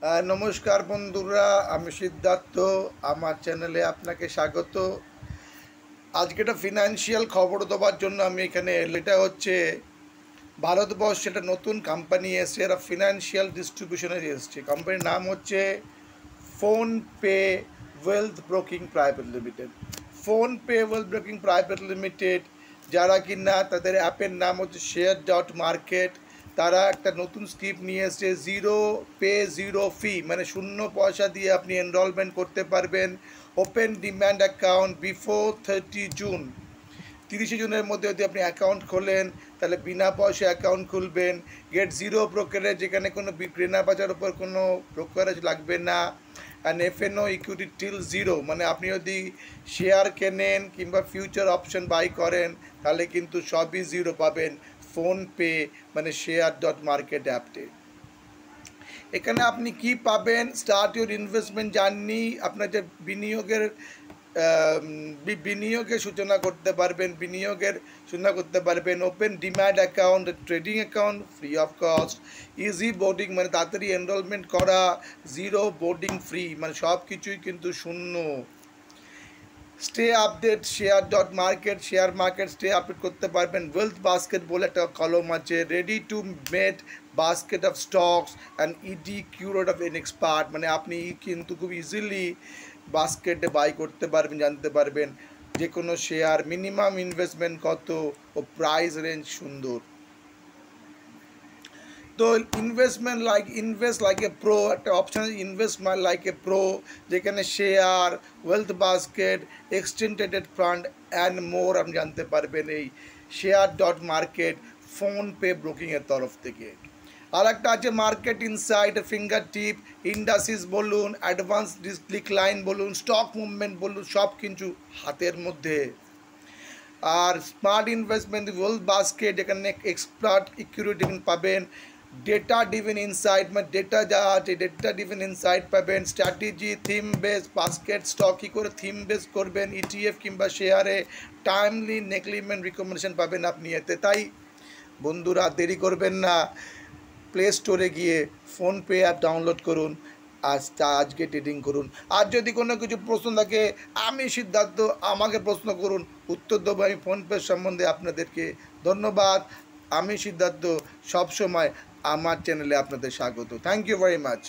নমস্কার বন্ধুরা, আমি সিদ্ধার্থ। আমার চ্যানেলে আপনাকে স্বাগত। আজকে একটা ফিনান্সিয়াল খবর দেওয়ার জন্য আমি এখানে এটা হচ্ছে ভারতবর্ষে একটা নতুন কোম্পানি এসছে, এরা ফিনান্সিয়াল ডিস্ট্রিবিউশনে এসছে। কোম্পানির নাম হচ্ছে PhonePe wealth broking private limited. PhonePe wealth broking private limited যারা কিনা তাদের অ্যাপের নাম হচ্ছে শেয়ার.মার্কেট। তারা একটা নতুন স্কিম নিয়ে এসছে, জিরো পে জিরো ফি, মানে শূন্য পয়সা দিয়ে আপনি এনরোলমেন্ট করতে পারবেন। Open demand account before 30 June. 30 জুনের মধ্যে যদি আপনি অ্যাকাউন্ট খোলেন তাহলে বিনা পয়সা অ্যাকাউন্ট খুলবেন। গেট জিরো ব্রোকারেজ, যেখানে কোনো কেনা বেচার উপর কোনো ব্রোকারেজ লাগবে না। And F&O equity till zero, মানে আপনি যদি শেয়ার কেনেন কিংবা ফিউচার অপশন বাই করেন তাহলে কিন্তু সবই জিরো পাবেন ফোনপে মানে শেয়ার.মার্কেট অ্যাপটে। এখানে আপনি কি পাবেন? স্টার্ট ইউর ইনভেস্টমেন্ট জার্নি, আপনার যে বিনিয়োগের সূচনা করতে পারবেন। Open demat account, trading account free of cost. Easy boarding, মানে তাড়াতাড়ি এনরোলমেন্ট করা। জিরো বোর্ডিং ফ্রি, মানে সব কিছুই কিন্তু শূন্য। Stay update share market, share market stay update করতে পারবেন। ওয়েলথ বাস্কেট বলে একটা কলম আছে, ready to made basket of stocks and ইডি কিউরেট অফ এন এক্সপার্ট, মানে আপনি কিন্তু খুব ইজিলি বাস্কেটে বাই করতে পারবেন, জানতে পারবেন যে কোনো শেয়ার, মিনিমাম ইনভেস্টমেন্ট কত ও প্রাইস রেঞ্জ সুন্দর। তো ইনভেস্ট লাইক এ প্রো, একটা অপশান আছে ইনভেস্ট লাইক এ প্রো, যেখানে share, wealth basket, extended fund and more আপনি জানতে পারবেন এই শেয়ার.মার্কেট ফোনপে ব্রোকিংয়ের তরফ থেকে। আর একটা আছে market insight, finger tip, indices বলুন, অ্যাডভান্স ডিক্লাইন বলুন, স্টক মুভমেন্ট বলুন, সব কিছু হাতের মধ্যে। আর স্মার্ট ইনভেস্টমেন্ট ওয়েলথ বাস্কেট, যেখানে এক্সপার্ট ইকুইটি পাবেন। ডেটা ডিভেন ইনসাইট, মানে ডেটা যা আছে ডেটা ডিভেন ইনসাইট পাবেন। Strategy, theme base basket, stock কী করে থিম বেস করবেন ইটিএফ কিংবা শেয়ারে, টাইমলি নেকলিমেন্ট রিকমেন্ডেশন পাবেন আপনি এতে। তাই বন্ধুরা দেরি করবেন না, প্লে স্টোরে গিয়ে ফোনপে অ্যাপ ডাউনলোড করুন, আজকে ট্রেডিং করুন। আর যদি কোনো কিছু প্রশ্ন থাকে, আমি সিদ্ধার্থ, আমাকে প্রশ্ন করুন, উত্তর দেবো আমি ফোনপে সম্বন্ধে আপনাদেরকে। ধন্যবাদ। আমি সিদ্ধার্থ, সবসময় আমার চ্যানেলে আপনাদের স্বাগত। Thank you very much.